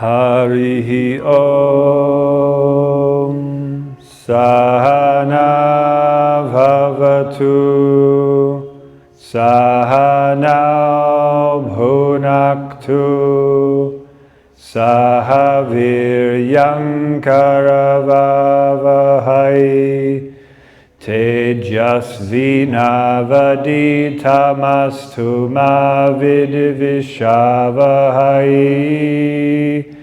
Harihi Om Sahana Bhavatu Sahana Bhunaktu Sahaviryam Karavavahai Tejasvinavaditamastu ma vidvishavahai.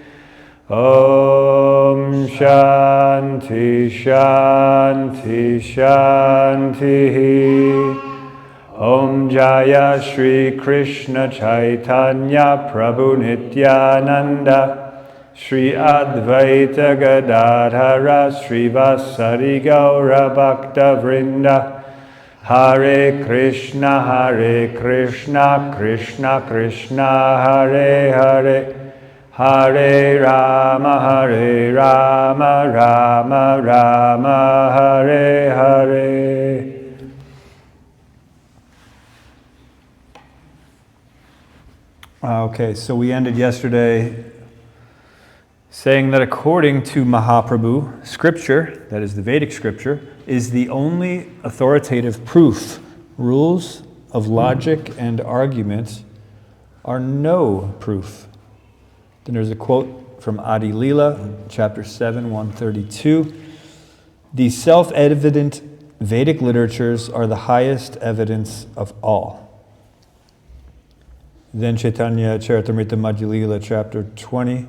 Om Shanti Shanti Shanti. Om Jaya Shri Krishna Caitanya Prabhu Nityananda Shri Advaita Gadadhara Shri Vasari Gaura Bhakta Vrinda Hare Krishna Krishna Krishna Hare Hare Hare Rama Rama Rama Hare Hare. Okay, so we ended yesterday saying that according to Mahaprabhu, scripture, that is the Vedic scripture, is the only authoritative proof. Rules of logic and argument are no proof. Then there's a quote from Adi Leela, chapter 7, 132. The self-evident Vedic literatures are the highest evidence of all. Then Caitanya Siksamrita Madhya Leela, chapter 20,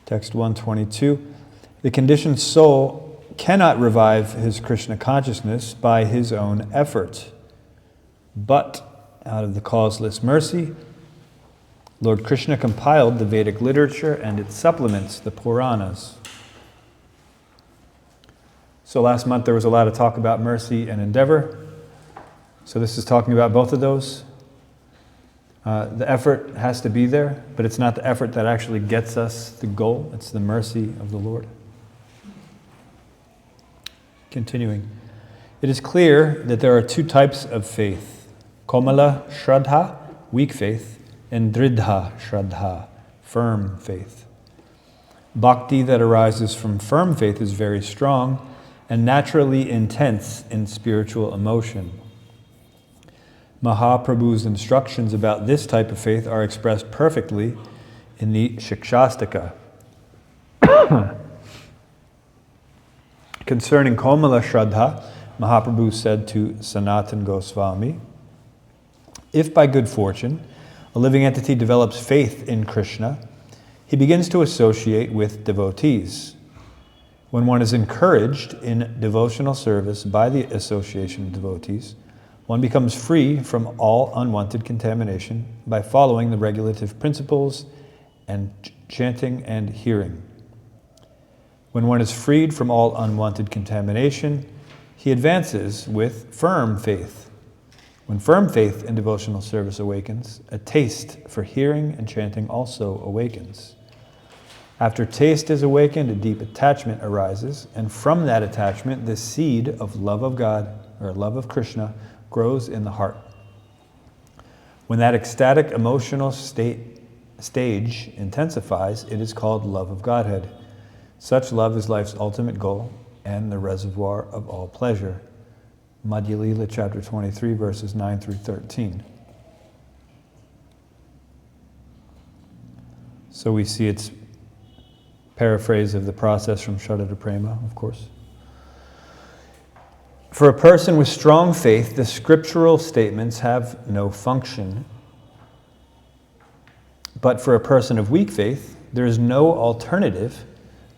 text 122. The conditioned soul cannot revive his Krishna consciousness by his own effort, but out of the causeless mercy, Lord Krishna compiled the Vedic literature and its supplements, the Puranas. So last month there was a lot of talk about mercy and endeavor. So this is talking about both of those. The effort has to be there, but it's not the effort that actually gets us the goal. It's the mercy of the Lord. Continuing. It is clear that there are two types of faith. Komala Shraddha, weak faith, and Dridha Shraddha, firm faith. Bhakti that arises from firm faith is very strong and naturally intense in spiritual emotion. Mahaprabhu's instructions about this type of faith are expressed perfectly in the Shikshastaka. Concerning Komala Shraddha, Mahaprabhu said to Sanatan Goswami, if by good fortune a living entity develops faith in Krishna, he begins to associate with devotees. When one is encouraged in devotional service by the association of devotees, one becomes free from all unwanted contamination by following the regulative principles and chanting and hearing. When one is freed from all unwanted contamination, he advances with firm faith. When firm faith in devotional service awakens, a taste for hearing and chanting also awakens. After taste is awakened, a deep attachment arises, and from that attachment, the seed of love of God, or love of Krishna, grows in the heart. When that ecstatic emotional stage intensifies, it is called love of Godhead. Such love is life's ultimate goal and the reservoir of all pleasure. Madhya Leela, chapter 23, verses 9 through 13. So we see its paraphrase of the process from Shraddha Prema, of course. For a person with strong faith, the scriptural statements have no function. But for a person of weak faith, there is no alternative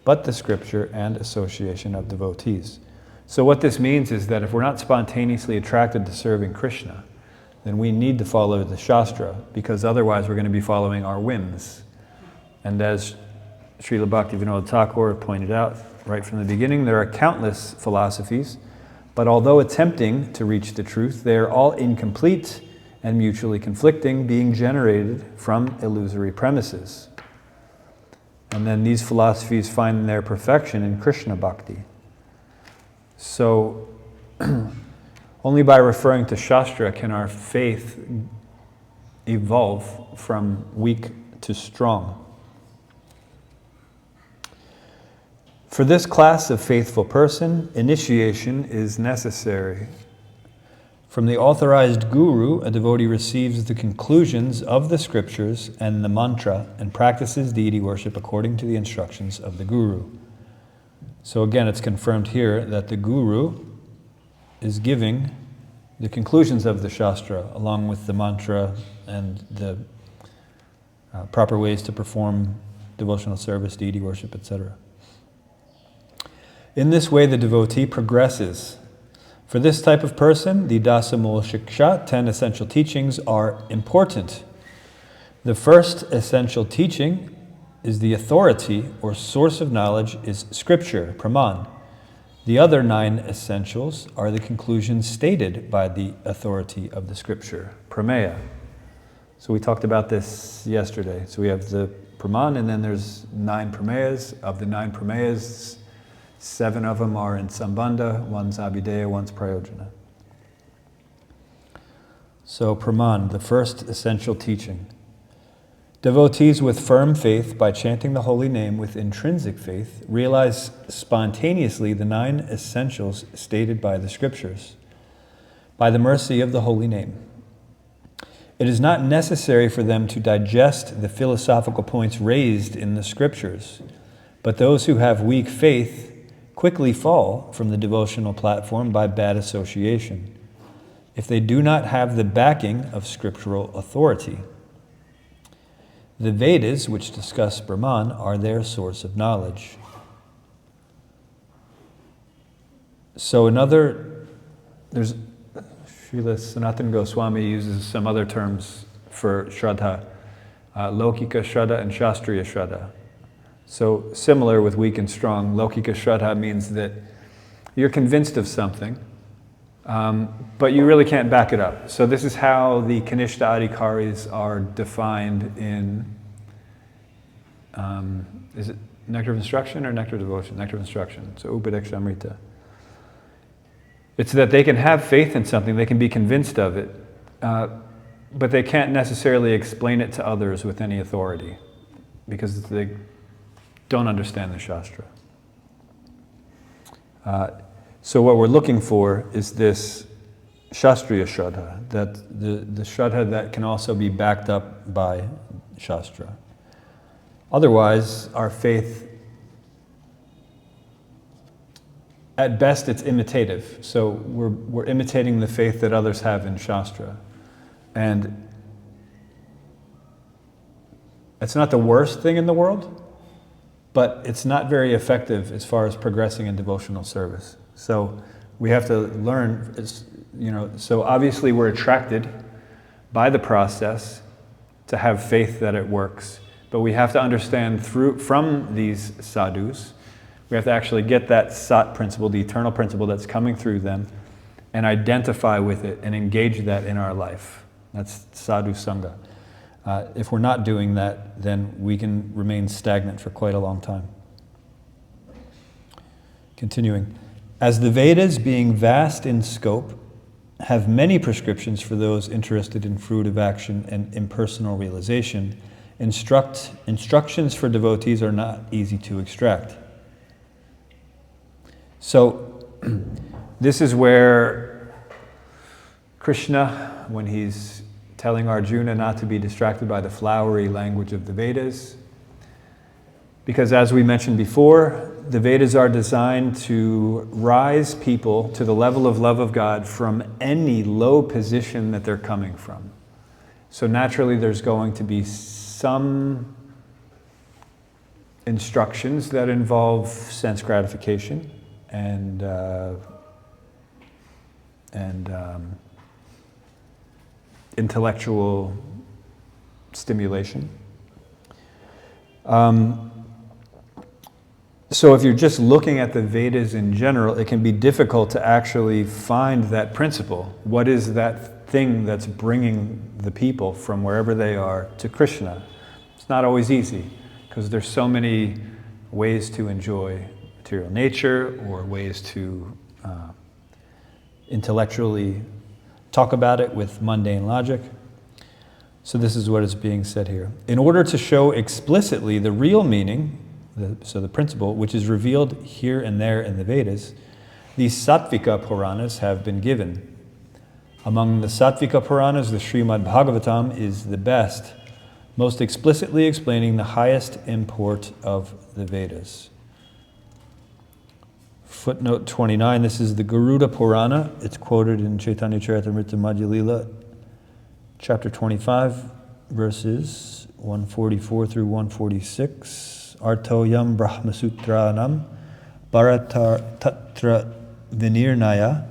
but the scripture and association of devotees. So what this means is that if we're not spontaneously attracted to serving Krishna, then we need to follow the Shastra, because otherwise we're going to be following our whims. And as Srila Bhaktivinoda Thakur pointed out right from the beginning, there are countless philosophies, but although attempting to reach the truth, they are all incomplete and mutually conflicting, being generated from illusory premises. And then these philosophies find their perfection in Krishna Bhakti. So, only by referring to Shastra can our faith evolve from weak to strong. For this class of faithful person, initiation is necessary. From the authorized guru, a devotee receives the conclusions of the scriptures and the mantra and practices deity worship according to the instructions of the guru. So again, it's confirmed here that the guru is giving the conclusions of the Shastra along with the mantra and the proper ways to perform devotional service, deity worship, etc. In this way, the devotee progresses. For this type of person, the Dasamula Shiksha, 10 essential teachings, are important. The first essential teaching is the authority or source of knowledge is scripture, praman. The other 9 essentials are the conclusions stated by the authority of the scripture, prameya. So we talked about this yesterday. So we have the praman, and then there's 9 prameyas. Of the 9 prameyas, 7 of them are in Sambandha, 1's Abhideya, 1's Prayojana. So praman, the first essential teaching. Devotees with firm faith, by chanting the holy name with intrinsic faith, realize spontaneously the 9 essentials stated by the scriptures, by the mercy of the holy name. It is not necessary for them to digest the philosophical points raised in the scriptures, but those who have weak faith quickly fall from the devotional platform by bad association, if they do not have the backing of scriptural authority. The Vedas, which discuss Brahman, are their source of knowledge. So there's Srila Sanatana Goswami uses some other terms for Shraddha, Lokika Shraddha and Shastriya Shraddha. So similar with weak and strong, Lokika Shraddha means that you're convinced of something, but you really can't back it up. So this is how the Kanishta Adhikaris are defined in, is it Nectar of Instruction or Nectar of Devotion? Nectar of Instruction, so Upadeksamrita. It's that they can have faith in something, they can be convinced of it, but they can't necessarily explain it to others with any authority because they don't understand the Shastra. So what we're looking for is this Shastriya Shraddha, that the Shraddha that can also be backed up by Shastra. Otherwise, our faith, at best, it's imitative. So we're imitating the faith that others have in Shastra. And it's not the worst thing in the world, but it's not very effective as far as progressing in devotional service. So we have to learn, so obviously we're attracted by the process to have faith that it works. But we have to understand from these sadhus, we have to actually get that sat principle, the eternal principle that's coming through them, and identify with it and engage that in our life. That's sadhu sangha. If we're not doing that, then we can remain stagnant for quite a long time. Continuing. As the Vedas, being vast in scope, have many prescriptions for those interested in fruitive action and impersonal realization, instructions for devotees are not easy to extract. So, this is where Krishna, when he's telling Arjuna not to be distracted by the flowery language of the Vedas, because as we mentioned before, the Vedas are designed to rise people to the level of love of God from any low position that they're coming from. So naturally there's going to be some instructions that involve sense gratification and intellectual stimulation. So if you're just looking at the Vedas in general, it can be difficult to actually find that principle. What is that thing that's bringing the people from wherever they are to Krishna? It's not always easy, because there's so many ways to enjoy material nature or ways to intellectually talk about it with mundane logic. So this is what is being said here. In order to show explicitly the real meaning so the principle, which is revealed here and there in the Vedas, these Sattvika Puranas have been given. Among the Sattvika Puranas, the Srimad Bhagavatam is the best, most explicitly explaining the highest import of the Vedas. Footnote 29, this is the Garuda Purana. It's quoted in Caitanya Siksamrita Madhya Lila, chapter 25, verses 144 through 146. Artoyam Brahmasutranam Bharatar Tatra Vinirnaya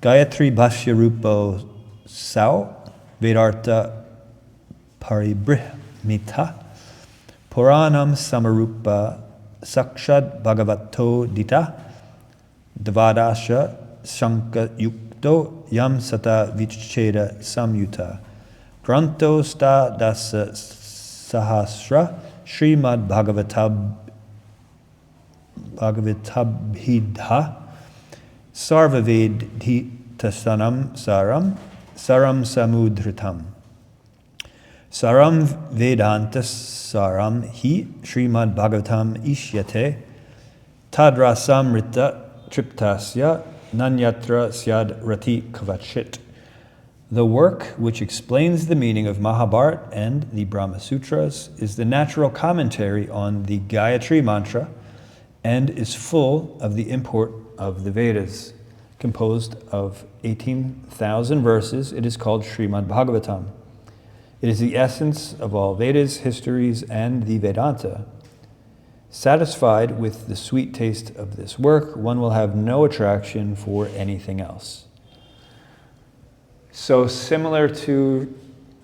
Gayatri Bhashya Rupo Sao Vedartha Paribrihmita Puranam Samarupa Sakshad Bhagavato Dita Dvadasha Shanka Yukto Yam Sata Vichcheda Samyuta Granto Sta Dasa Sahasra Srimad Bhagavatabhidha Sarvavedhitasanam Saram Samudritam Saram Vedanta Saram Hi Srimad Bhagavatam Ishyate Tadrasamrita Triptasya Nanyatra Syad Rati Kavachit. The work which explains the meaning of Mahabharata and the Brahma Sutras is the natural commentary on the Gayatri Mantra and is full of the import of the Vedas. Composed of 18,000 verses, it is called Srimad Bhagavatam. It is the essence of all Vedas, histories, and the Vedanta. Satisfied with the sweet taste of this work, one will have no attraction for anything else. So similar to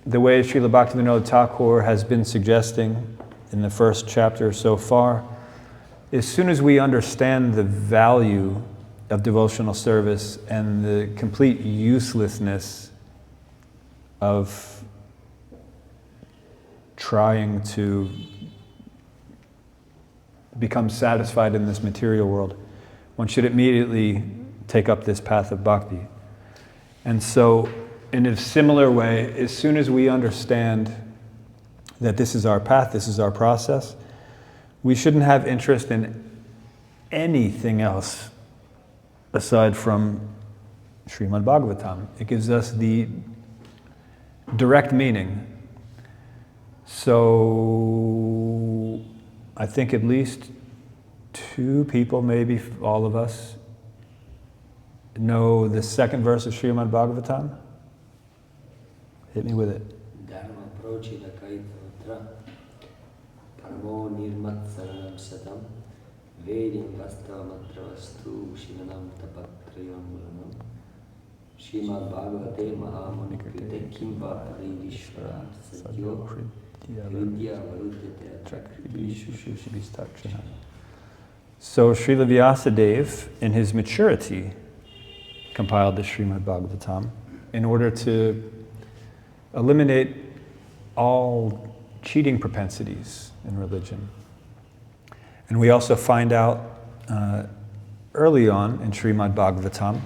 the way Srila Bhaktivinoda Thakur has been suggesting in the first chapter so far, as soon as we understand the value of devotional service and the complete uselessness of trying to become satisfied in this material world, one should immediately take up this path of bhakti. And so, in a similar way, as soon as we understand that this is our path, this is our process, we shouldn't have interest in anything else aside from Srimad Bhagavatam. It gives us the direct meaning. So, I think at least 2 people, maybe all of us, know the second verse of Srimad Bhagavatam? Hit me with it. Dharma prochita kaitatra paramo nirmat saranam satam vedim vastamatra vastu shivanam tapatrayam mulanam Srimad Bhagavate Mahamanukite Kimva Parivishvara Satyo Vidya Varudyate Atrakribhishu. So Srila Vyasadeva, in his maturity, compiled the Srimad Bhagavatam in order to eliminate all cheating propensities in religion. And we also find out early on in Srimad Bhagavatam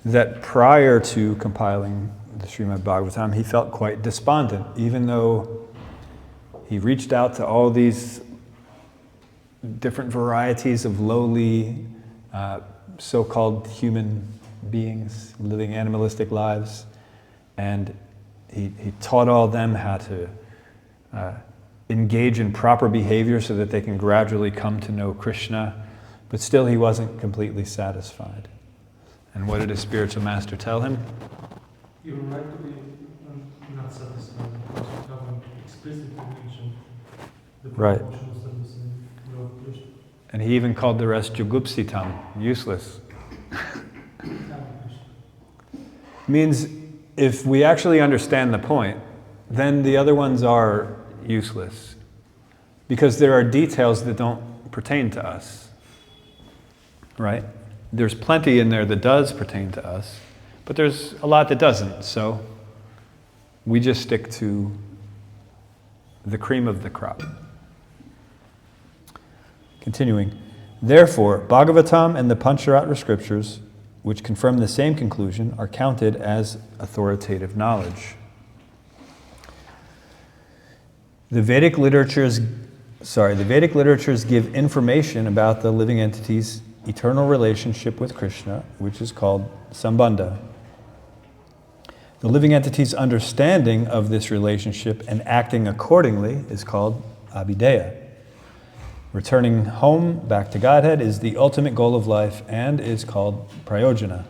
that prior to compiling the Srimad Bhagavatam, he felt quite despondent, even though he reached out to all these different varieties of lowly, so-called human beings living animalistic lives, and he taught all them how to engage in proper behavior so that they can gradually come to know Krishna, but still he wasn't completely satisfied. And what did his spiritual master tell him? You're right to be not satisfied because you haven't explicitly mentioned the Right. proportional service in Lord Krishna. And he even called the rest jugupsitam, useless. Means if we actually understand the point, then the other ones are useless. Because there are details that don't pertain to us. Right? There's plenty in there that does pertain to us, but there's a lot that doesn't. So we just stick to the cream of the crop. Continuing. Therefore, Bhagavatam and the Pancharatra scriptures, which confirm the same conclusion, are counted as authoritative knowledge. The Vedic literature's The Vedic literatures give information about the living entity's eternal relationship with Krishna, which is called Sambandha. The living entity's understanding of this relationship and acting accordingly is called Abhideya. Returning home, back to Godhead, is the ultimate goal of life and is called Prayojana.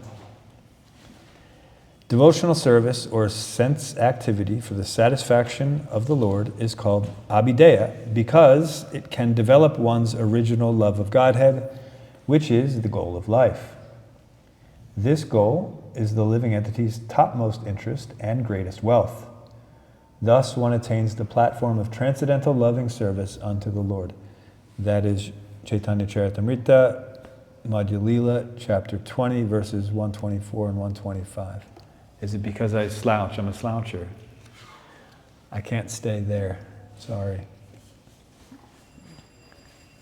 Devotional service or sense activity for the satisfaction of the Lord is called Abhideya because it can develop one's original love of Godhead, which is the goal of life. This goal is the living entity's topmost interest and greatest wealth. Thus one attains the platform of transcendental loving service unto the Lord. That is Caitanya Siksamrita, Madhya Lila, chapter 20, verses 124 and 125. Is it because I slouch? I'm a sloucher. I can't stay there. Sorry.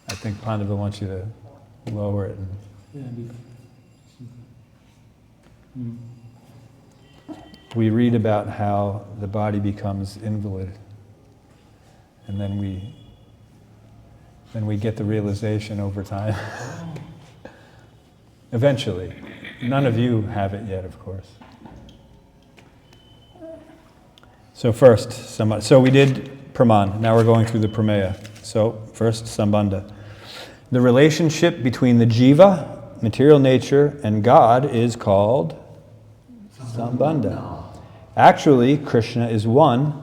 I think Pandava wants you to lower it. We read about how the body becomes invalid, and then we get the realization over time. Eventually. None of you have it yet, of course. So first, so we did Praman. Now we're going through the Prameya. So first, Sambandha. The relationship between the jiva, material nature, and God is called Sambandha. Actually, Krishna is one,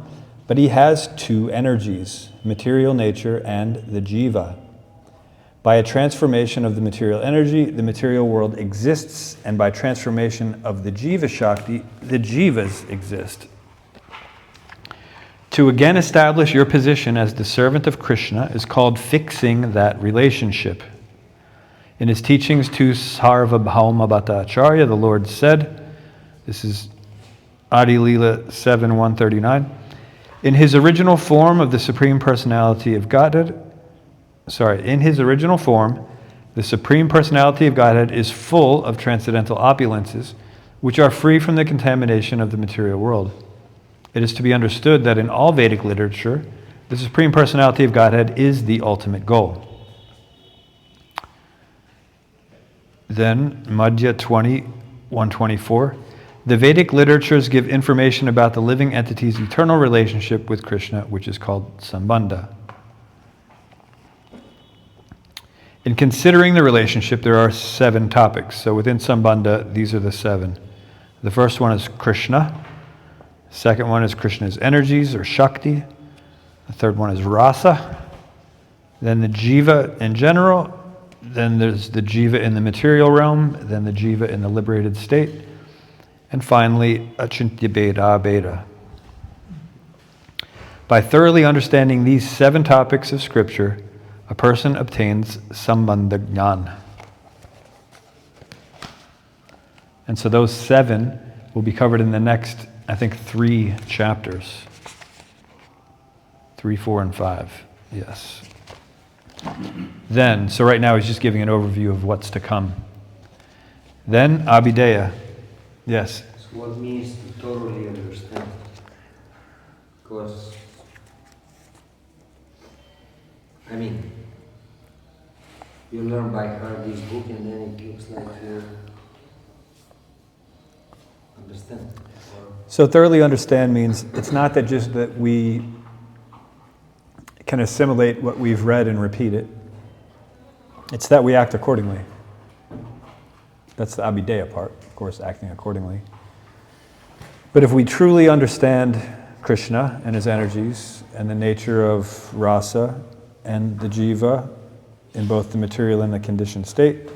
but he has two energies, material nature and the jiva. By a transformation of the material energy, the material world exists, and by transformation of the jiva shakti, the jivas exist. To again establish your position as the servant of Krishna is called fixing that relationship. In his teachings to Sarvabhauma Bhattacharya, the Lord said, this is Adi Lila 7:139, in his original form of the Supreme Personality of Godhead, in his original form, the Supreme Personality of Godhead is full of transcendental opulences, which are free from the contamination of the material world. It is to be understood that in all Vedic literature, the Supreme Personality of Godhead is the ultimate goal. Then, Madhya 20:124, the Vedic literatures give information about the living entity's eternal relationship with Krishna, which is called Sambandha. In considering the relationship, there are 7 topics. So within Sambandha, these are the 7. The first one is Krishna. The second one is Krishna's energies or Shakti. The third one is Rasa. Then the Jiva in general. Then there's the Jiva in the material realm. Then the Jiva in the liberated state. And finally, Achintya Bheda Bheda. By thoroughly understanding these 7 topics of Scripture, a person obtains Sambandha Jnana. And so those 7 will be covered in the next, I think, 3 chapters. 3, 4, and 5. Yes. Then, so right now he's just giving an overview of what's to come. Then, Abhideya. Yes? So what means to thoroughly understand? Because, I mean, you learn by heart this book and then it looks like you understand. So thoroughly understand means it's not that just that we can assimilate what we've read and repeat it. It's that we act accordingly. That's the Abhideya part, of course, acting accordingly. But if we truly understand Krishna and his energies and the nature of rasa and the jiva in both the material and the conditioned state,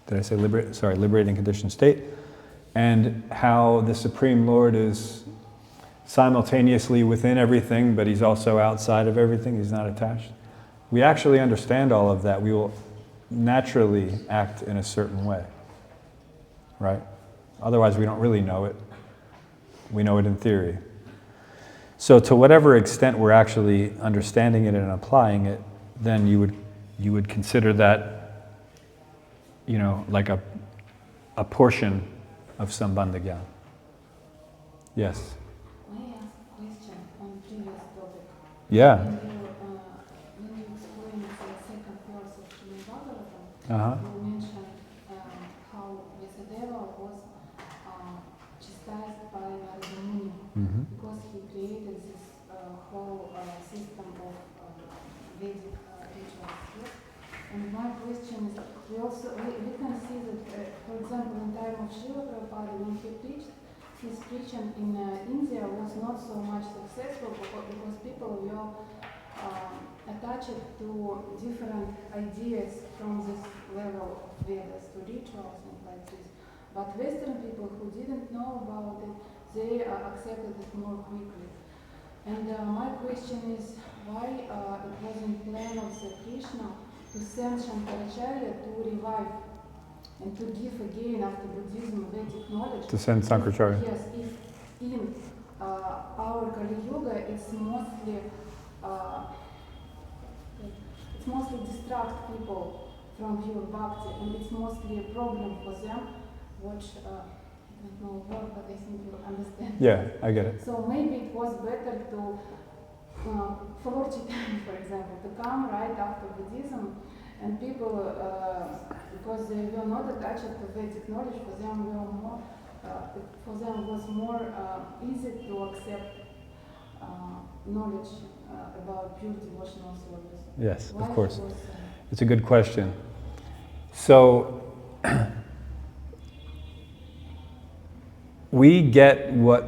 did I say liberating conditioned state, and how the Supreme Lord is simultaneously within everything, but he's also outside of everything, he's not attached. We actually understand all of that, we will naturally act in a certain way, right? Otherwise we don't really know it. We know it in theory. So to whatever extent we're actually understanding it and applying it, then you would consider that, like a portion of Sambandha Jnana. Yes? May I ask a question on previous topic? Yeah. When you Uh-huh. You mentioned how Vyasadeva was chastised by Narada Muni Mm-hmm. because he created this whole system of Vedic rituals. Yes? And my question is, we can see that, for example, in time of Srila Prabhupada, when he preached, his preaching in India was not so much successful because people were attached to different ideas from this level of Vedas to rituals and like this. But Western people who didn't know about it, they accepted it more quickly. And my question is, why it wasn't plan of Sri Krishna to send Shankaracharya to revive and to give again after Buddhism Vedic knowledge? To send Sankaracharya. Yes, if in our Kali Yuga it's mostly distract people from pure bhakti, and it's mostly a problem for them, which I don't know what, but I think you understand. Yeah, I get it. So maybe it was better to, for Lord Chaitanya, for example, to come right after Buddhism, and people, because they were not attached to Vedic knowledge, for them was more easy to accept knowledge about pure devotional service. Yes, Why of course. it was, It's a good question. So, we get what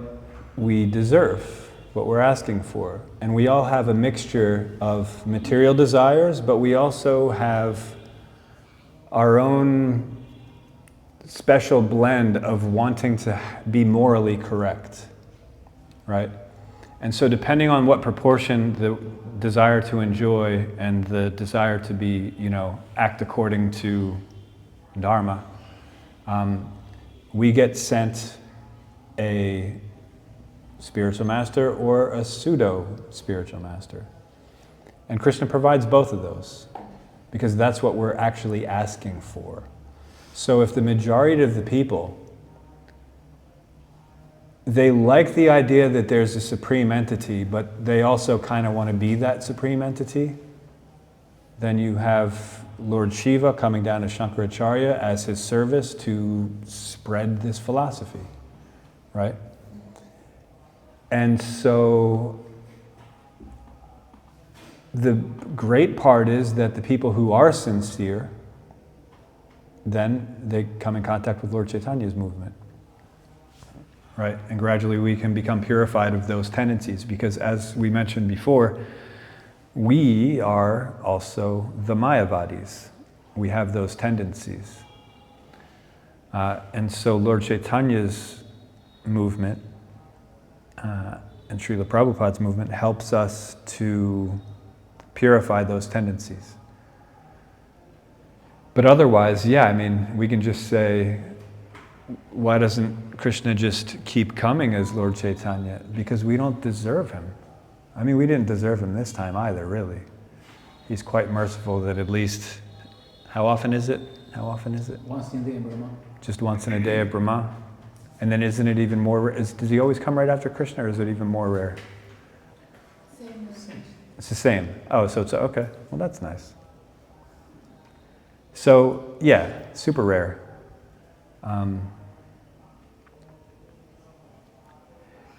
we deserve, what we're asking for. And we all have a mixture of material desires, but we also have our own special blend of wanting to be morally correct, right? And so depending on what proportion the desire to enjoy and the desire to be, act according to Dharma, we get sent a spiritual master or a pseudo-spiritual master. And Krishna provides both of those, because that's what we're actually asking for. So if the majority of the people, they like the idea that there's a supreme entity, but they also kind of want to be that supreme entity, then you have Lord Shiva coming down to Shankaracharya as his service to spread this philosophy, right? And so the great part is that the people who are sincere, then they come in contact with Lord Chaitanya's movement. Right? And gradually we can become purified of those tendencies, because as we mentioned before, we are also the Mayavadis. We have those tendencies. And so Lord Chaitanya's movement and Srila Prabhupada's movement helps us to purify those tendencies. But otherwise, we can just say, why doesn't Krishna just keep coming as Lord Chaitanya? Because we don't deserve him. We didn't deserve him this time either, really. He's quite merciful that at least, how often is it? Once in a day in Brahma. Just once in a day of Brahma. And then isn't it even more, does he always come right after Krishna, or is it even more rare? same. It's the same. Oh, so it's, okay. Well, that's nice. So, super rare.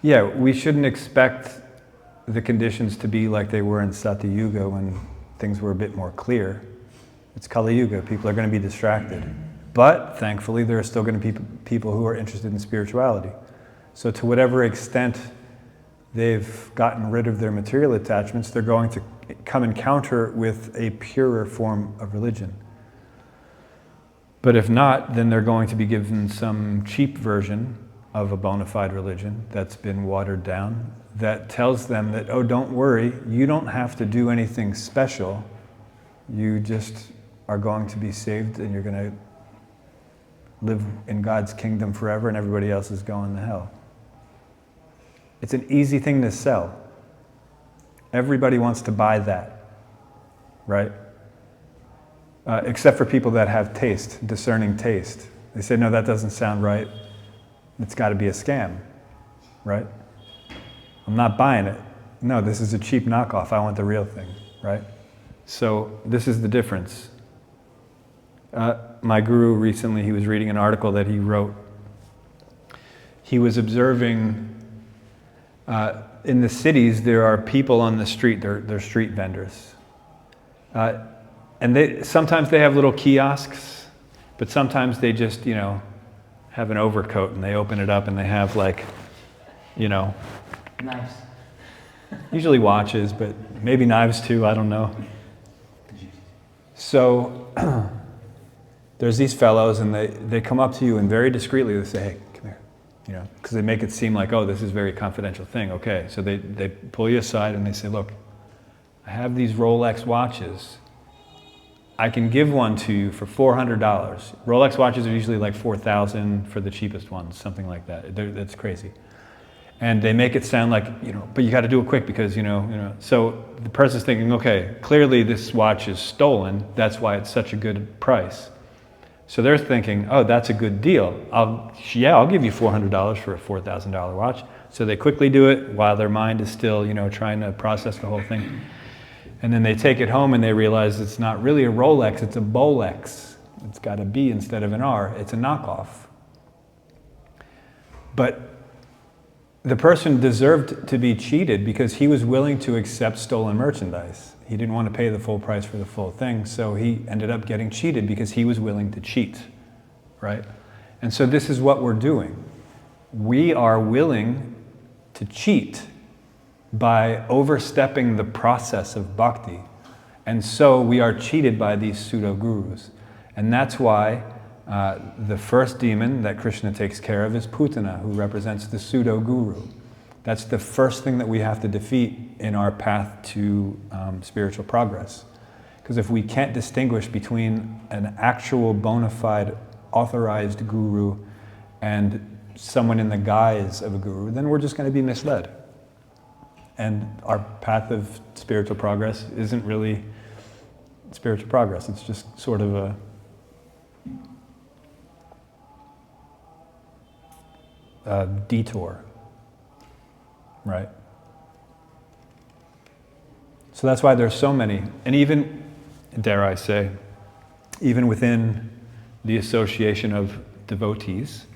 We shouldn't expect the conditions to be like they were in Satya Yuga when things were a bit more clear. It's Kali Yuga. People are going to be distracted. But thankfully, there are still going to be people who are interested in spirituality. So to whatever extent they've gotten rid of their material attachments, they're going to come encounter with a purer form of religion. But if not, then they're going to be given some cheap version of a bona fide religion that's been watered down, that tells them that, oh, don't worry, you don't have to do anything special. You just are going to be saved and you're going to live in God's kingdom forever and everybody else is going to hell. It's an easy thing to sell. Everybody wants to buy that, right? Except for people that have taste, discerning taste. They say, no, that doesn't sound right. It's got to be a scam, right? I'm not buying it. No, this is a cheap knockoff. I want the real thing, right? So this is the difference. My guru recently, he was reading an article that he wrote. He was observing in the cities there are people on the street, they're street vendors. And sometimes they have little kiosks, but sometimes they just, have an overcoat and they open it up and they have Knives. usually watches, but maybe knives too, I don't know. So there's these fellows and they come up to you and very discreetly they say, hey, come here, because they make it seem like, oh, this is a very confidential thing. Okay, so they pull you aside and they say, look, I have these Rolex watches. I can give one to you for $400. Rolex watches are usually like $4,000 for the cheapest ones, something like that. That's crazy. And they make it sound like, but you got to do it quick because, So the person's thinking, okay, clearly this watch is stolen. That's why it's such a good price. So they're thinking, oh, that's a good deal. I'll give you $400 for a $4,000 watch. So they quickly do it while their mind is still, trying to process the whole thing. And then they take it home and they realize it's not really a Rolex, it's a Bolex. It's got a B instead of an R. It's a knockoff. But the person deserved to be cheated because he was willing to accept stolen merchandise. He didn't want to pay the full price for the full thing, so he ended up getting cheated because he was willing to cheat, right? And so this is what we're doing. We are willing to cheat by overstepping the process of bhakti. And so we are cheated by these pseudo-gurus. And that's why the first demon that Krishna takes care of is Putana, who represents the pseudo-guru. That's the first thing that we have to defeat in our path to spiritual progress. Because if we can't distinguish between an actual bona fide authorized guru and someone in the guise of a guru, then we're just going to be misled. And our path of spiritual progress isn't really spiritual progress. It's just sort of a detour, right? So that's why there's so many, and even, dare I say, even within the association of devotees,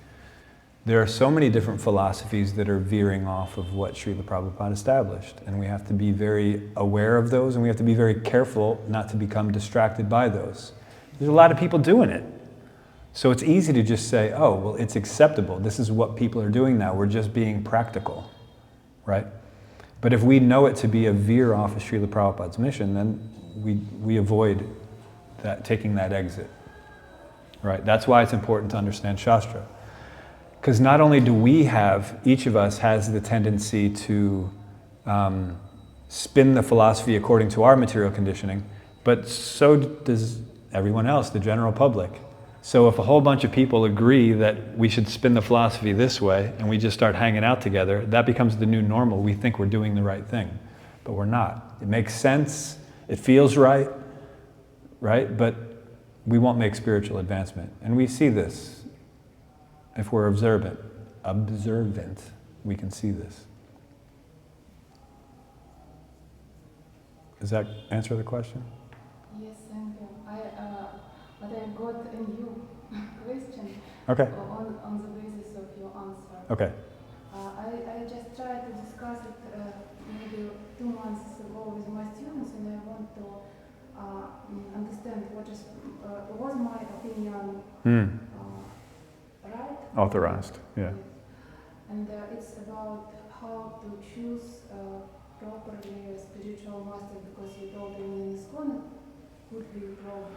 there are so many different philosophies that are veering off of what Srila Prabhupada established. And we have to be very aware of those, and we have to be very careful not to become distracted by those. There's a lot of people doing it. So it's easy to just say, oh, well, it's acceptable. This is what people are doing now. We're just being practical, right? But if we know it to be a veer off of Srila Prabhupada's mission, then we avoid taking that exit, right? That's why it's important to understand Shastra. Because not only do each of us has the tendency to spin the philosophy according to our material conditioning, but so does everyone else, the general public. So if a whole bunch of people agree that we should spin the philosophy this way, and we just start hanging out together, that becomes the new normal. We think we're doing the right thing, but we're not. It makes sense, it feels right? But we won't make spiritual advancement. And we see this. If we're observant, we can see this. Does that answer the question? Yes, thank you. But I got a new question. Okay. On the basis of your answer. Okay. I just tried to discuss it maybe 2 months ago with my students, and I want to understand was my opinion right? Authorized, yeah. And it's about how to choose properly a spiritual master, because you told me in ISKCON could be a problem.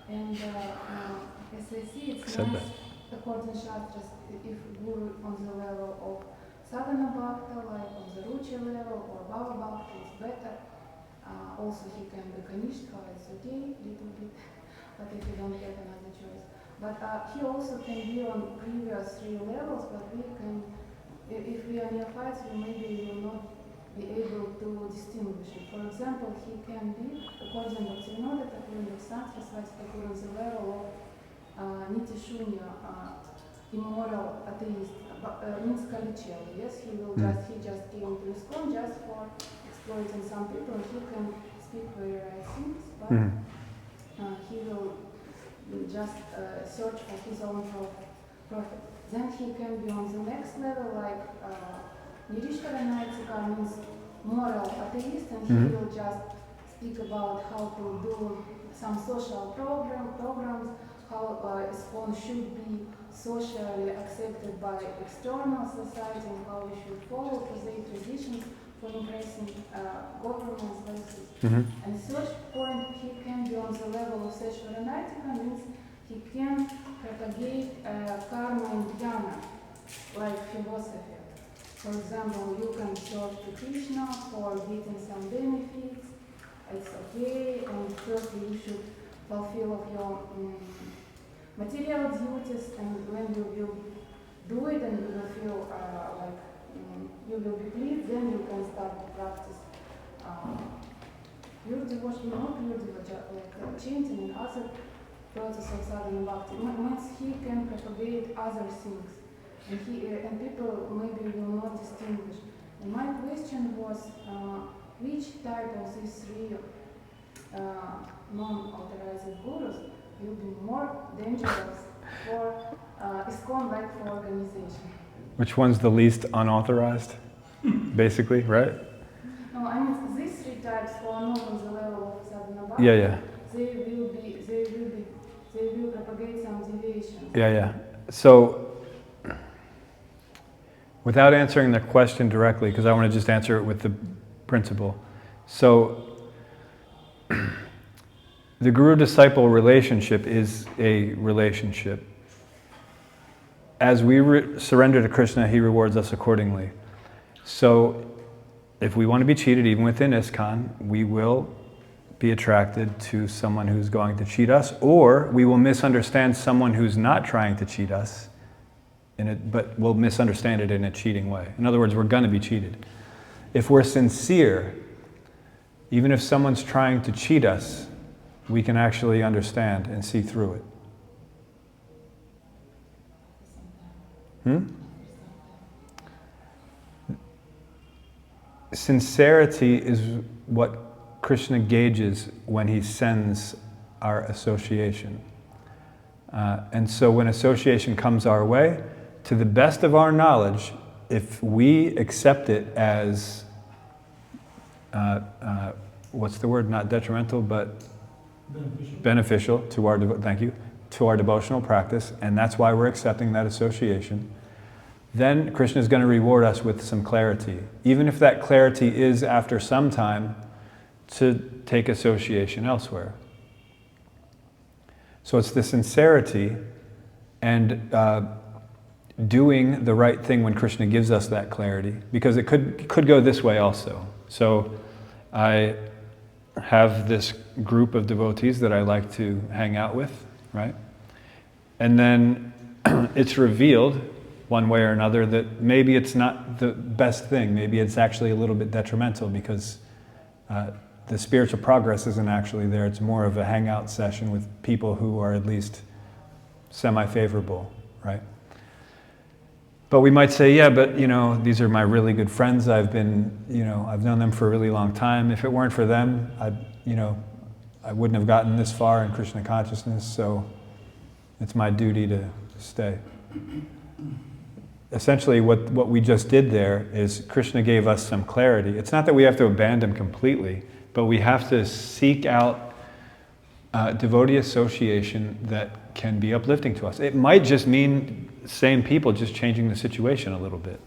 And as I see, it's nice, according to Shastras, if Guru on the level of Sadhana Bhakta, like on the Ruchi level, or Bhava Bhakta, it's better. Also, he can be Kanishka, it's okay, little bit, but if you don't get another choice. But he also can be on previous 3 levels, but we can, if we are neophytes, we maybe will not be able to distinguish it. For example, he can be, according to Bhaktivinoda Thakur and Sanskrit Thakur, on the level of Nitya Shunya, immoral atheist, means Kalichel. Yes, he just came to ISKCON just for exploiting some people. He can speak very right things, but he will just search for his own profit. Then he can be on the next level, like Nirishvaranaitika means moral atheist, and he will just speak about how to do some social programs, how ISKCON should be socially accepted by external society, and how we should follow Prosaic traditions for impressing governments like this. And third point, he can be on the level of Seshvaranaitika, means he can propagate karma and dhyana, like philosophy. For example, you can serve to Krishna for getting some benefits, it's okay, and firstly you should fulfill of your material duties, and when you will do it and you will feel like you will be pleased, then you can start to practice pure devotion, not pure devotion, like chanting and other process of sadhana bhakti. Means he can propagate other things, and people maybe will not distinguish. And my question was, which type of these three non-authorized gurus will be more dangerous for ISKCON, like for organization? Which one's the least unauthorized, basically, right? No, I mean these three types who are not on the level of sadhana bhakti. Yeah. They will propagate some deviations. Yeah. So, without answering the question directly, because I want to just answer it with the principle. So, the guru-disciple relationship is a relationship. As we surrender to Krishna, he rewards us accordingly. So, if we want to be cheated, even within ISKCON, we will be attracted to someone who's going to cheat us, or we will misunderstand someone who's not trying to cheat us, but we'll misunderstand it in a cheating way. In other words, we're going to be cheated. If we're sincere, even if someone's trying to cheat us, we can actually understand and see through it. Sincerity is what Krishna gauges when he sends our association. And so when association comes our way, to the best of our knowledge, if we accept it as, what's the word, not detrimental, but beneficial to our, to our devotional practice, and that's why we're accepting that association, then Krishna is going to reward us with some clarity. Even if that clarity is, after some time, to take association elsewhere. So it's the sincerity and doing the right thing when Krishna gives us that clarity, because it could go this way also. So I have this group of devotees that I like to hang out with, right? And then it's revealed one way or another that maybe it's not the best thing. Maybe it's actually a little bit detrimental, because the spiritual progress isn't actually there. It's more of a hangout session with people who are at least semi-favorable, right? But we might say, yeah, but these are my really good friends. I've known them for a really long time. If it weren't for them, I wouldn't have gotten this far in Krishna consciousness, so it's my duty to stay. Essentially, what we just did there is Krishna gave us some clarity. It's not that we have to abandon him completely, but we have to seek out devotee association that can be uplifting to us. It might just mean same people just changing the situation a little bit.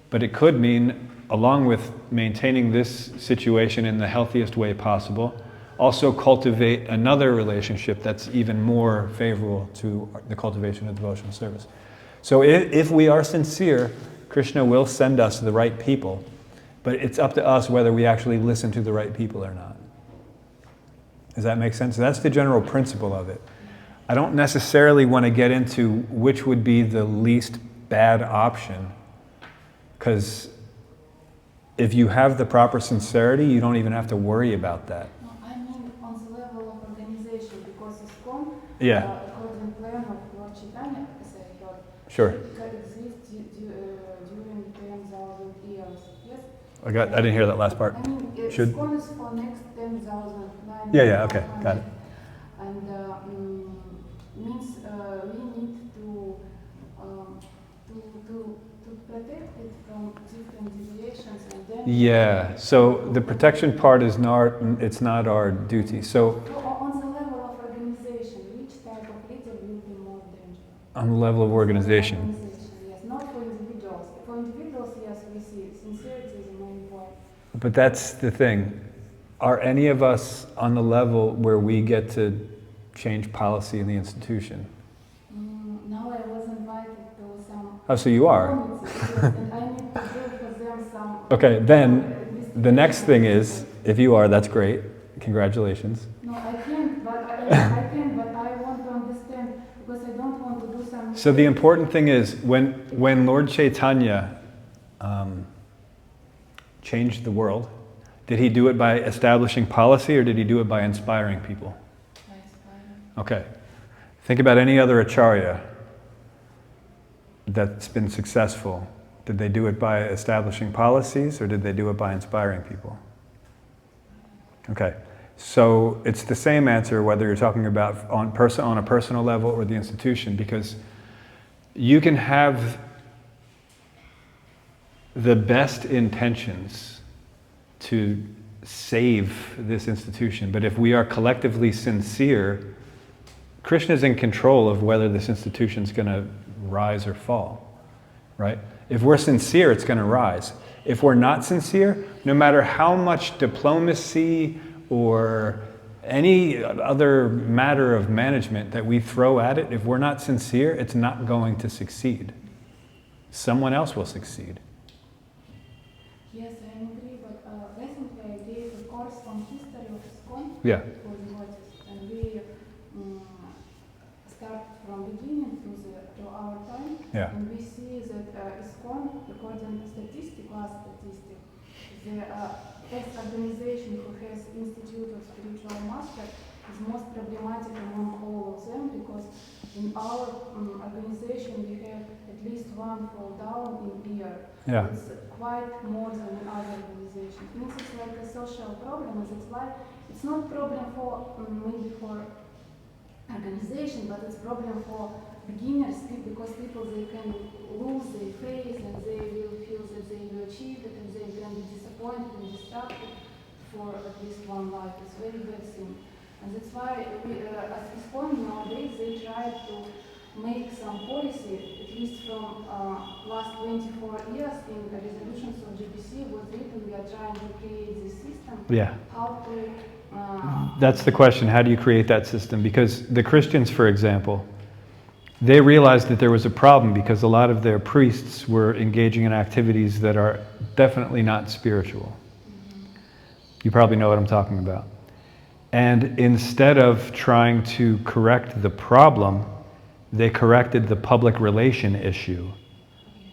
But it could mean, along with maintaining this situation in the healthiest way possible, also cultivate another relationship that's even more favorable to the cultivation of devotional service. So if we are sincere, Krishna will send us the right people, but it's up to us whether we actually listen to the right people or not. Does that make sense? That's the general principle of it. I don't necessarily want to get into which would be the least bad option, because if you have the proper sincerity, you don't even have to worry about that. No, I mean on the level of organization, because ISKCON, according to plan of Lord Caitanya, as I heard, Sure. exists during 10,000 years. Yes? I didn't hear that last part. I mean, Should. ISKCON is for next 10,000. Yeah, okay, got it. And means we need to protect it from different deviations and then. Yeah, so the protection part is not, it's not our duty. So On the level of organization, which type of leader will be more dangerous? on the level of organization. Organization, yes, not for individuals. For individuals, yes, we see sincerity is the main point. But that's the thing. Are any of us on the level where we get to change policy in the institution? Now I was invited to some. Oh, so you are? Committees, yes, and I need to do for them some. Okay, then the next thing is, if you are, that's great. Congratulations. No, I can't, but I want to understand because I don't want to do some. So the important thing is, when Lord Caitanya changed the world, did he do it by establishing policy or did he do it by inspiring people? Okay. Think about any other acharya that's been successful. Did they do it by establishing policies or did they do it by inspiring people? Okay. So it's the same answer whether you're talking about on a personal level or the institution, because you can have the best intentions to save this institution, but if we are collectively sincere, Krishna is in control of whether this institution is going to rise or fall, right? If we're sincere, it's going to rise. If we're not sincere, no matter how much diplomacy or any other matter of management that we throw at it, if we're not sincere, it's not going to succeed. Someone else will succeed. Yes, I agree, but recently I gave a course on history of ISKCON Yeah. for devotees, and we start from beginning to our time, Yeah. and we see that ISKCON, according to last statistic, the ex-organization who has Institute of Spiritual Master is most problematic among all of them, because in our organization we have at least one fall down in year. Yeah. It's quite more than in other organizations. It means it's like a social problem, and it's why it's not problem for maybe for organization, but it's problem for beginners, because people, they can lose their faith and they will feel that they will achieve it and they can be disappointed and distracted for at least one life. It's a very bad thing. And that's why we, as ISKCON nowadays, they try to make some policy, at least from last 24 years in the resolutions of GBC was written, we are trying to create this system. Yeah. How to... That's the question. How do you create that system? Because the Christians, for example, they realized that there was a problem because a lot of their priests were engaging in activities that are definitely not spiritual. You probably know what I'm talking about. And instead of trying to correct the problem, they corrected the public relation issue,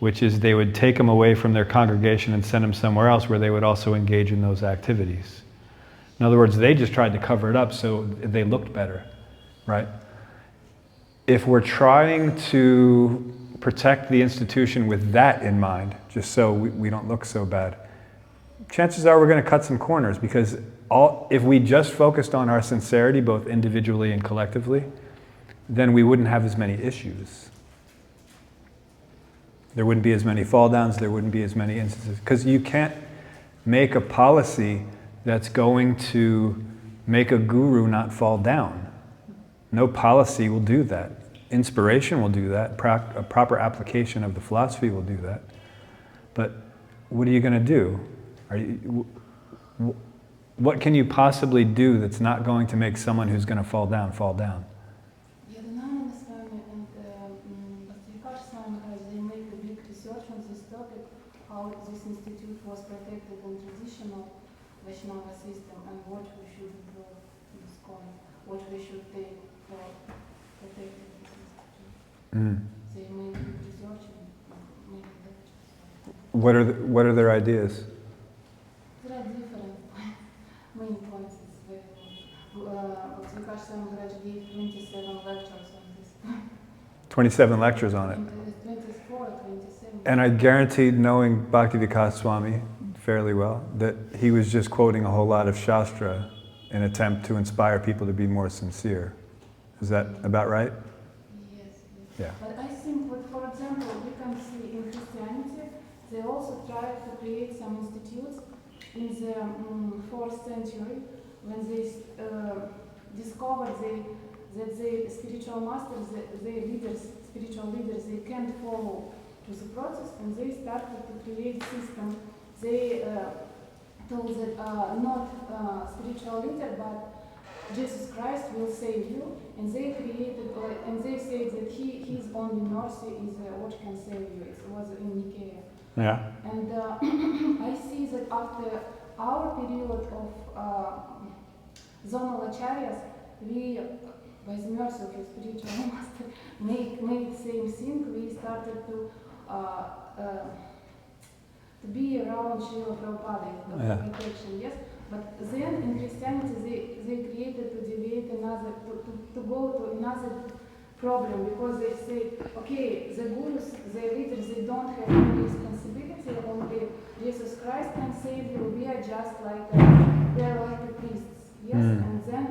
which is they would take them away from their congregation and send them somewhere else where they would also engage in those activities. In other words, they just tried to cover it up so they looked better, right? If we're trying to protect the institution with that in mind, just so we don't look so bad, chances are we're going to cut some corners, because if we just focused on our sincerity, both individually and collectively, then we wouldn't have as many issues. There wouldn't be as many fall downs, there wouldn't be as many instances. Because you can't make a policy that's going to make a guru not fall down. No policy will do that. Inspiration will do that. A proper application of the philosophy will do that. But what are you going to do? What can you possibly do that's not going to make someone who's going to fall down, fall down? Yeah, the Nana Swami and Bhaktivinoda Swami, they make a big research on this topic, how this institute was protected in traditional Vaishnava system, and what we should improve in ISKCON, what we should take for protecting this institute. They make big research and make lectures. What are their ideas? There are different main points. It's very long. Bhaktivinoda Swami Maharaj gave 27 lectures on this. 27 lectures on it. 24, 27. And I guarantee, knowing Bhaktivinoda Swami fairly well, that he was just quoting a whole lot of Shastra in an attempt to inspire people to be more sincere. Is that about right? Yeah. But I think, for example, we can see in Christianity, they also tried to create some institutes in the 4th century when they discovered that the spiritual masters, the leaders, spiritual leaders, they can't follow to the process, and they started to create system. They told that not spiritual leader, but Jesus Christ will save you, and they created, and they said that His only mercy is what can save you. It was in Nicaea. Yeah. And I see that after our period of zonal acharyas, we, by the mercy of your spiritual master, made same thing. We started to be around Srila Prabhupada, protection, yes. But then in Christianity, they created to deviate another, to go to another problem, because they say, okay, the gurus, the leaders, they don't have any responsibility, only Jesus Christ can save you, we are just like, we are like the priests, yes? And then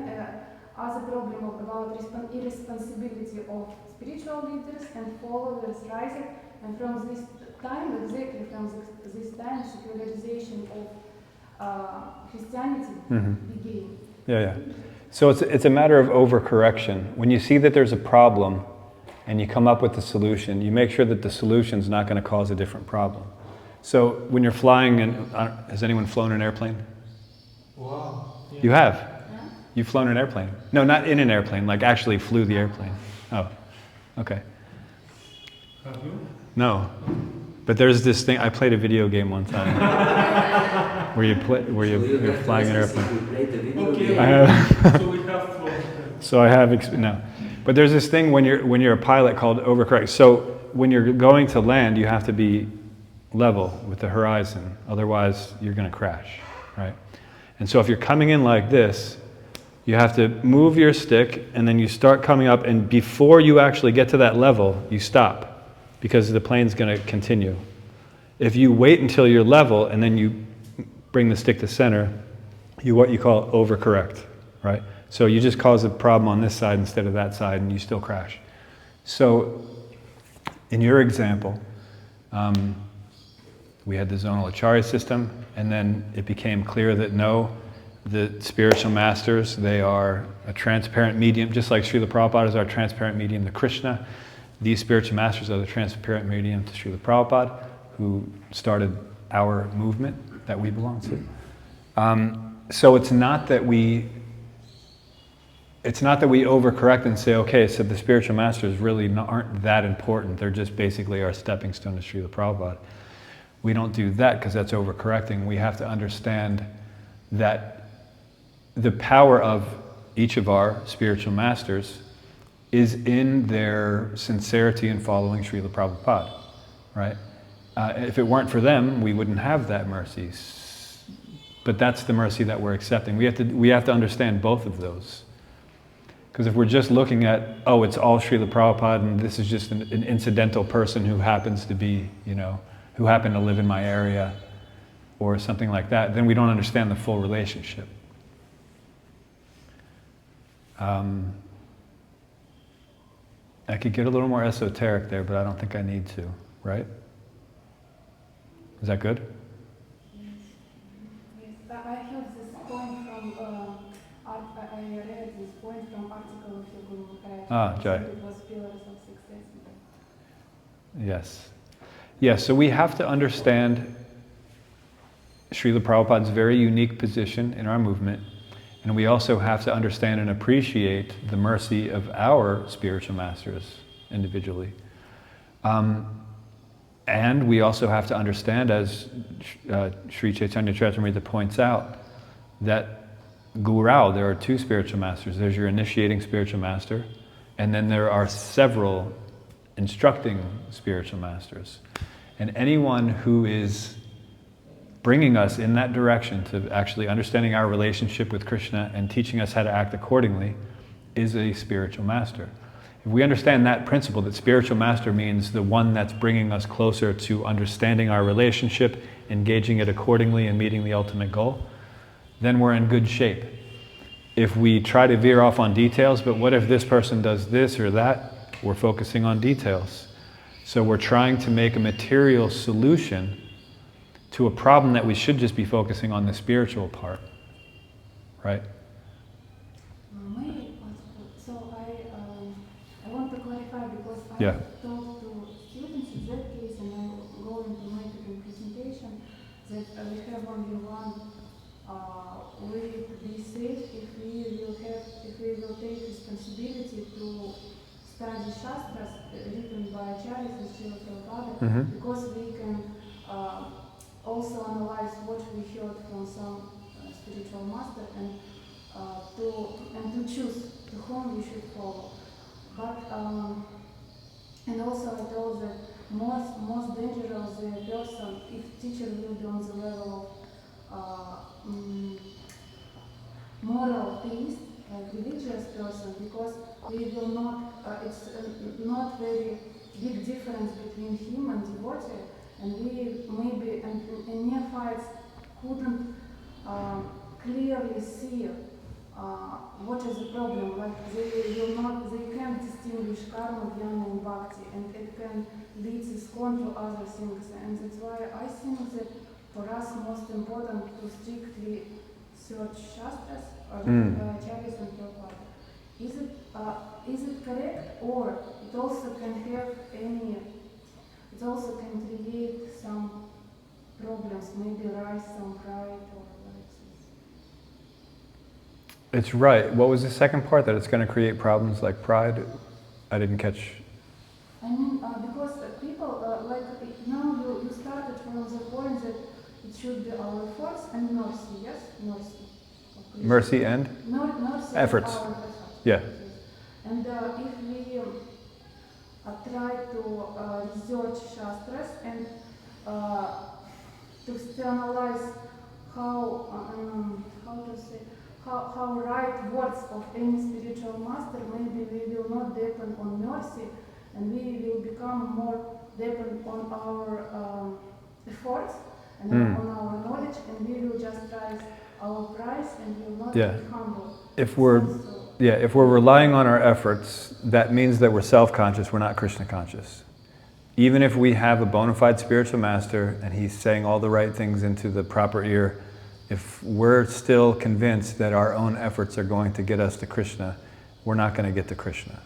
other problem about irresponsibility of spiritual leaders and followers rising, and from this time, exactly from this time, secularization of Christianity began. Yeah, yeah. So it's a matter of overcorrection. When you see that there's a problem and you come up with a solution, you make sure that the solution's not going to cause a different problem. So when you're flying, has anyone flown an airplane? Wow. Yeah. You have? Yeah? You've flown an airplane? No, not in an airplane, like actually flew the airplane. Oh, okay. Have you? No. But there's this thing, I played a video game one time where you're flying an airplane. Okay. I have. So we have flown. So I have, no. But there's this thing when you're a pilot called overcorrect. So when you're going to land, you have to be level with the horizon. Otherwise, you're going to crash, right? And so if you're coming in like this, you have to move your stick, and then you start coming up, and before you actually get to that level, you stop, because the plane's going to continue. If you wait until you're level, and then you bring the stick to center, what you call overcorrect, right? So you just cause a problem on this side instead of that side, and you still crash. So in your example, we had the zonal acharya system, and then it became clear that no, the spiritual masters, they are a transparent medium, just like Srila Prabhupada is our transparent medium to Krishna. These spiritual masters are the transparent medium to Srila Prabhupada, who started our movement that we belong to. So it's not that we overcorrect and say, okay, so the spiritual masters really aren't that important. They're just basically our stepping stone to Srila Prabhupada. We don't do that because that's overcorrecting. We have to understand that the power of each of our spiritual masters is in their sincerity in following Srila Prabhupada, right? If it weren't for them, we wouldn't have that mercy. But that's the mercy that we're accepting. We have to understand both of those. Because if we're just looking at, oh, it's all Srila Prabhupada and this is just an incidental person who happens to be, who happened to live in my area or something like that, then we don't understand the full relationship. I could get a little more esoteric there, but I don't think I need to, right? Is that good? Yes, I heard this point from, I read this point from article of your Guru Maharaj. Ah, Jai. It was Pillars of Success. Yes. Yes, so we have to understand Srila Prabhupada's very unique position in our movement, and we also have to understand and appreciate the mercy of our spiritual masters individually. And we also have to understand, as Sri Caitanya Siksamrita points out, that Gurau, there are two spiritual masters. There's your initiating spiritual master, and then there are several instructing spiritual masters. And anyone who is bringing us in that direction to actually understanding our relationship with Krishna and teaching us how to act accordingly is a spiritual master. If we understand that principle, that spiritual master means the one that's bringing us closer to understanding our relationship, engaging it accordingly, and meeting the ultimate goal, then we're in good shape. If we try to veer off on details, but what if this person does this or that, We're focusing on details. So we're trying to make a material solution to a problem that we should just be focusing on the spiritual part, right? Maybe, so I want to clarify because I Yeah. talked to students in that case, and I'm going to make it in presentation that we have only one way to be safe if we will take responsibility to study Shastras written by Acharyas and Srila Prabhupada, Mhm. because we can also analyze what we heard from some spiritual master and to choose to whom we should follow. But and also I told that most dangerous the person if teacher will be on the level of moral theist, like religious person, because we will not. It's not very big difference between him and devotee, and we maybe and neophytes couldn't clearly see. What is the problem? Like they can't distinguish karma, jnana, and bhakti, and it can lead ISKCON to other things. And that's why I think that for us most important to strictly search Shastras or Acharyas and Prabhupada. Is it correct, or it also can have it also can create some problems, maybe rise some pride or like this? It's right. What was the second part? That it's going to create problems like pride? I didn't catch. I mean, because people, like now you started from the point that it should be our efforts and mercy, yes? Mercy. Okay. Mercy and? Mercy Efforts. And our efforts. Yeah. And if we try to research Shastras and to analyze how right words of any spiritual master, maybe we will not depend on mercy, and we will become more dependent on our efforts and on our knowledge, and we will just raise our price and will not be humble. If we're relying on our efforts, that means that we're self-conscious, we're not Krishna conscious. Even if we have a bona fide spiritual master and he's saying all the right things into the proper ear, if we're still convinced that our own efforts are going to get us to Krishna, we're not going to get to Krishna.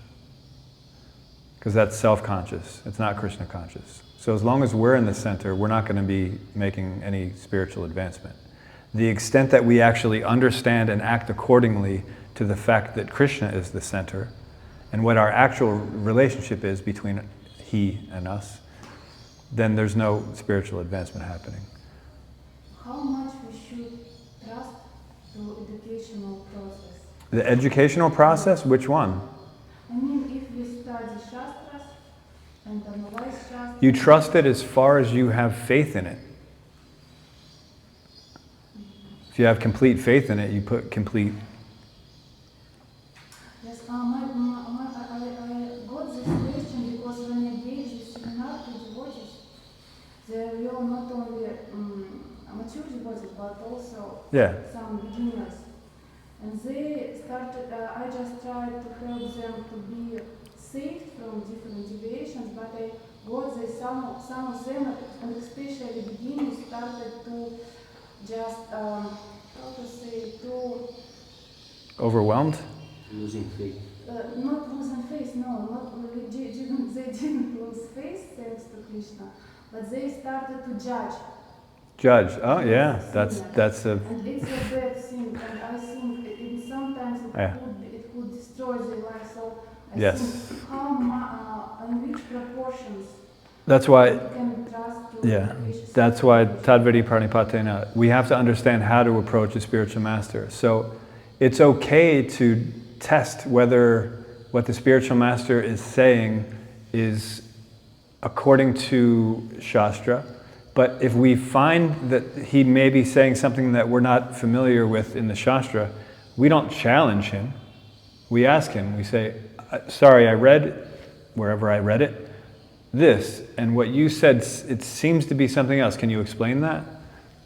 Because that's self-conscious, it's not Krishna conscious. So as long as we're in the center, we're not going to be making any spiritual advancement. The extent that we actually understand and act accordingly to the fact that Krishna is the center, and what our actual relationship is between he and us, then there's no spiritual advancement happening. How much we should trust the educational process? The educational process? Which one? I mean, if we study Shastras and analyze Shastras... You trust it as far as you have faith in it. If you have complete faith in it, you put complete... Yes, I got this question because when I gave this seminar to devotees, there were not only mature devotees, but also some beginners. And they started, I just tried to help them to be saved from different deviations, but I got that some of them, and especially beginners, started to just, Overwhelmed? Losing faith. Not losing faith, no, they didn't lose faith thanks to Krishna, but they started to judge. Judge, oh yeah, that's a... And it's a bad thing, and I think sometimes it could destroy their life, so I think in which proportions that's why, we can trust to that's why Tadvedi Pranipatena, we have to understand how to approach a spiritual master. So it's okay to test whether what the spiritual master is saying is according to Shastra, but if we find that he may be saying something that we're not familiar with in the Shastra, we don't challenge him. We ask him, we say, sorry, I read, wherever I read it, this, and what you said, it seems to be something else. Can you explain that?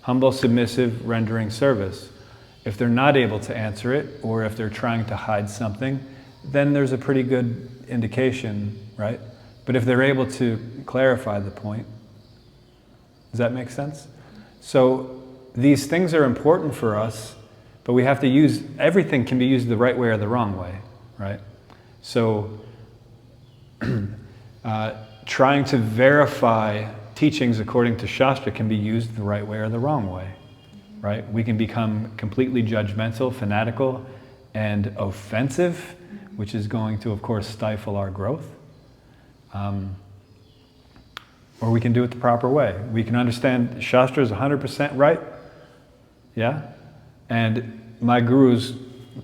Humble, submissive, rendering service. If they're not able to answer it, or if they're trying to hide something, then there's a pretty good indication, right? But if they're able to clarify the point, does that make sense? So these things are important for us, but we have to use, everything can be used the right way or the wrong way, right? So trying to verify teachings according to Shastra can be used the right way or the wrong way, right? We can become completely judgmental, fanatical, and offensive, which is going to, of course, stifle our growth. Or we can do it the proper way. We can understand Shastra is 100% right, yeah? And my guru's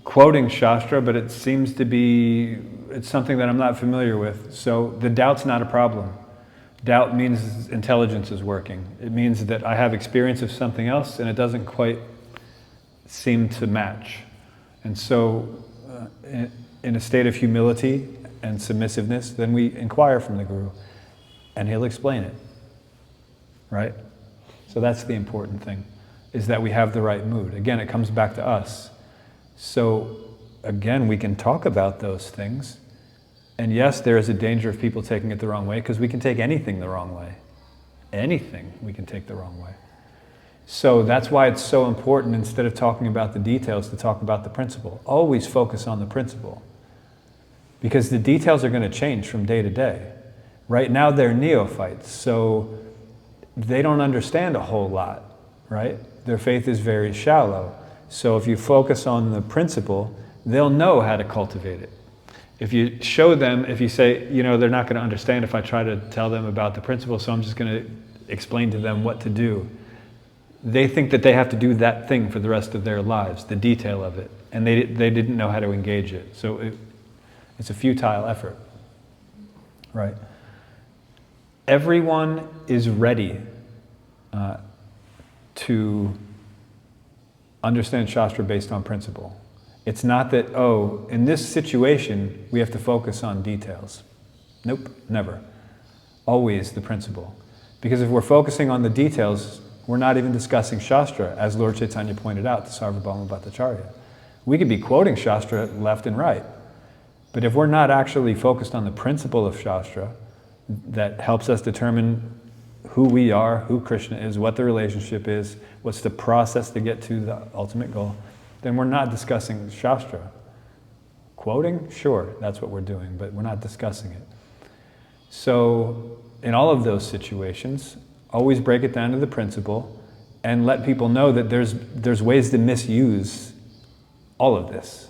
quoting Shastra, but it seems to be, it's something that I'm not familiar with. So the doubt's not a problem. Doubt means intelligence is working. It means that I have experience of something else and it doesn't quite seem to match. And so in a state of humility and submissiveness, then we inquire from the Guru and he'll explain it, right? So that's the important thing, is that we have the right mood. Again, it comes back to us. So again, we can talk about those things. And yes, there is a danger of people taking it the wrong way, because we can take anything the wrong way. Anything we can take the wrong way. So that's why it's so important, instead of talking about the details, to talk about the principle. Always focus on the principle. Because the details are going to change from day to day. Right now they're neophytes, so they don't understand a whole lot, right? Their faith is very shallow. So if you focus on the principle, they'll know how to cultivate it. If you show them, if you say, you know, they're not going to understand if I try to tell them about the principle, so I'm just going to explain to them what to do. They think that they have to do that thing for the rest of their lives, the detail of it, and they didn't know how to engage it. So it's a futile effort, right? Everyone is ready to understand Shastra based on principle. It's not that, oh, in this situation, we have to focus on details. Nope, never. Always the principle. Because if we're focusing on the details, we're not even discussing Shastra, as Lord Caitanya pointed out to Sarvabhauma Bhattacharya. We could be quoting Shastra left and right, but if we're not actually focused on the principle of Shastra that helps us determine who we are, who Krishna is, what the relationship is, what's the process to get to the ultimate goal, then we're not discussing Shastra. Quoting? Sure, that's what we're doing, but we're not discussing it. So, in all of those situations, always break it down to the principle and let people know that there's ways to misuse all of this.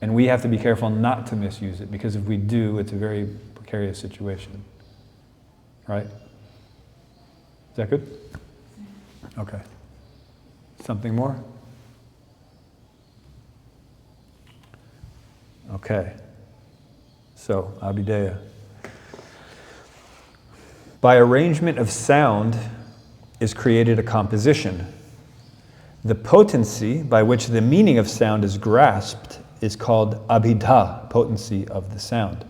And we have to be careful not to misuse it, because if we do, it's a very precarious situation. Right? Is that good? Okay. Something more? Okay. So, Abhideya. By arrangement of sound is created a composition. The potency by which the meaning of sound is grasped is called abhidha, potency of the sound,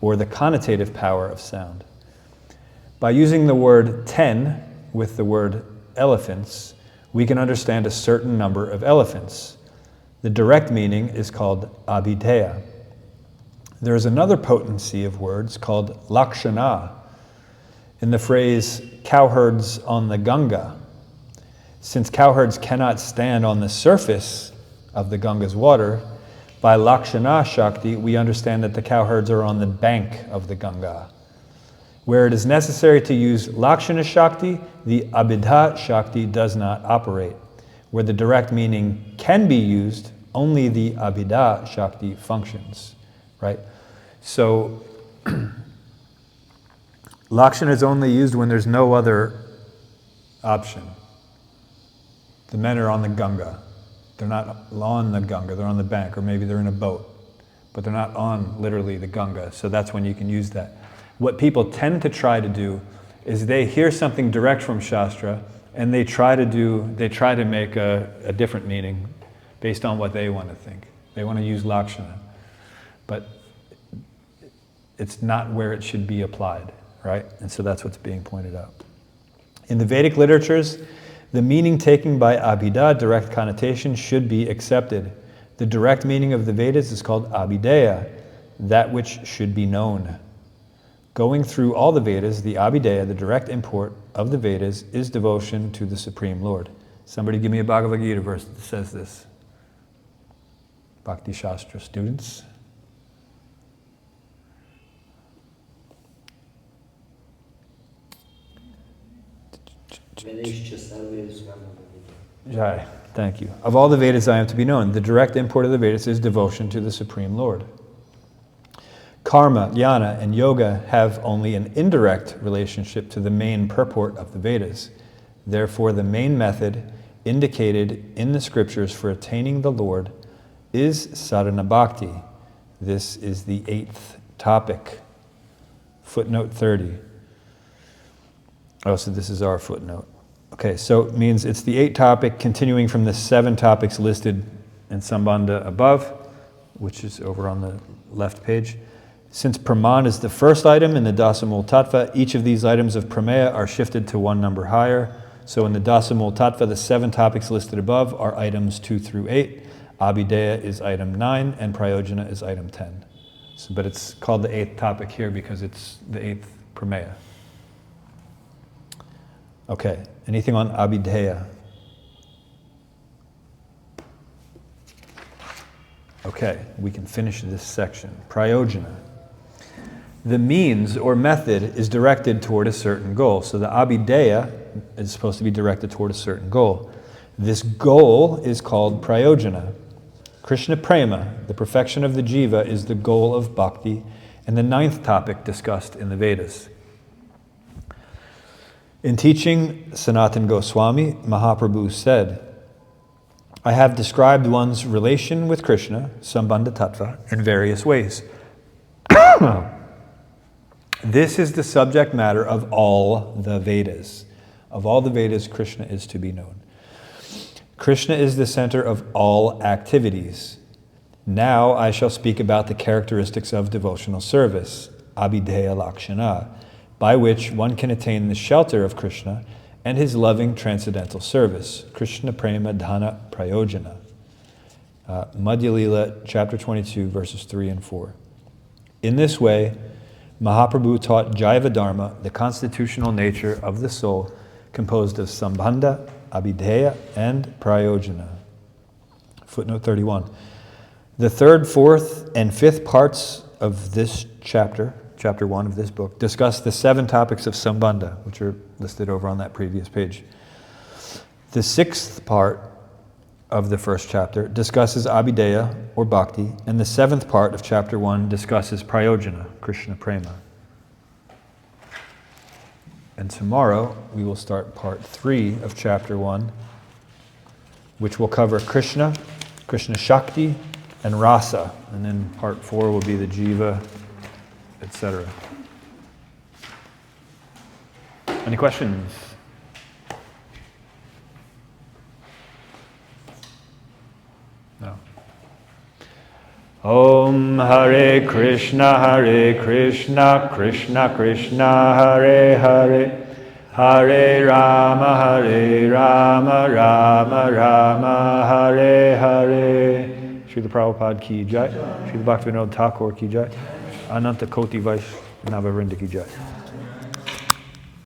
or the connotative power of sound. By using the word 10 with the word elephants, we can understand a certain number of elephants. The direct meaning is called abhideya. There is another potency of words called lakshana. In the phrase, cowherds on the Ganga, since cowherds cannot stand on the surface of the Ganga's water, by Lakshana Shakti, we understand that the cowherds are on the bank of the Ganga. Where it is necessary to use Lakshana Shakti, the Abhidha Shakti does not operate. Where the direct meaning can be used, only the Abhidha Shakti functions, right? So, Lakshana is only used when there's no other option. The men are on the Ganga. They're not on the Ganga, they're on the bank, or maybe they're in a boat, but they're not on literally the Ganga, so that's when you can use that. What people tend to try to do is they hear something direct from Shastra, and they try to make a different meaning based on what they want to think. They want to use Lakshana, but it's not where it should be applied, right? And so that's what's being pointed out. In the Vedic literatures, the meaning taken by Abhidha, direct connotation, should be accepted. The direct meaning of the Vedas is called Abhideya, that which should be known. Going through all the Vedas, the Abhideya, the direct import of the Vedas, is devotion to the Supreme Lord. Somebody give me a Bhagavad Gita verse that says this. Bhakti Shastra students. Jai, thank you. Of all the Vedas I am to be known, the direct import of the Vedas is devotion to the Supreme Lord. Karma, jnana, and yoga have only an indirect relationship to the main purport of the Vedas. Therefore, the main method indicated in the scriptures for attaining the Lord is sadhana bhakti. This is the 8th topic. Footnote 30. Oh, so this is our footnote. Okay, so it means it's the 8th topic continuing from the 7 topics listed in Sambandha above, which is over on the left page. Since Praman is the first item in the Dasamul Tattva, each of these items of Prameya are shifted to one number higher. So in the Dasamul Tattva, the 7 topics listed above are items 2 through 8. Abhideya is item 9, and Prayojana is item 10. So, but it's called the 8th topic here because it's the 8th Prameya. Okay, anything on Abhideya? Okay, we can finish this section. Prayojana. The means or method is directed toward a certain goal. So the Abhideya is supposed to be directed toward a certain goal. This goal is called Prayojana. Krishna Prema, the perfection of the jiva, is the goal of bhakti, and the 9th topic discussed in the Vedas. In teaching, Sanatana Goswami, Mahaprabhu said, I have described one's relation with Krishna, Sambandha Tattva, in various ways. This is the subject matter of all the Vedas. Of all the Vedas, Krishna is to be known. Krishna is the center of all activities. Now I shall speak about the characteristics of devotional service, Abhideya Lakshana, by which one can attain the shelter of Krishna and his loving transcendental service, Krishna Prema Dhana Prayojana. Madhya Lila, chapter 22, verses 3 and 4. In this way, Mahaprabhu taught Jaiva Dharma, the constitutional nature of the soul, composed of Sambandha, Abhideya, and Prayojana. Footnote 31. The 3rd, 4th, and 5th parts of this chapter 1 of this book, discuss the 7 topics of Sambandha, which are listed over on that previous page. The 6th part of the 1st chapter discusses Abhideya, or Bhakti, and the 7th part of chapter 1 discusses Prayojana, Krishna Prema. And tomorrow we will start part 3 of chapter 1, which will cover Krishna, Krishna Shakti, and Rasa. And then part 4 will be the Jiva, etc. Any questions? No. Om Hare Krishna, Krishna Krishna, Hare Hare, Hare Rama, Rama Rama, Hare Hare. Srila Prabhupada ki jai, Srila Bhaktivinoda Thakur ki jai, Ananta Koti Vaishnava Vrinda ki jai.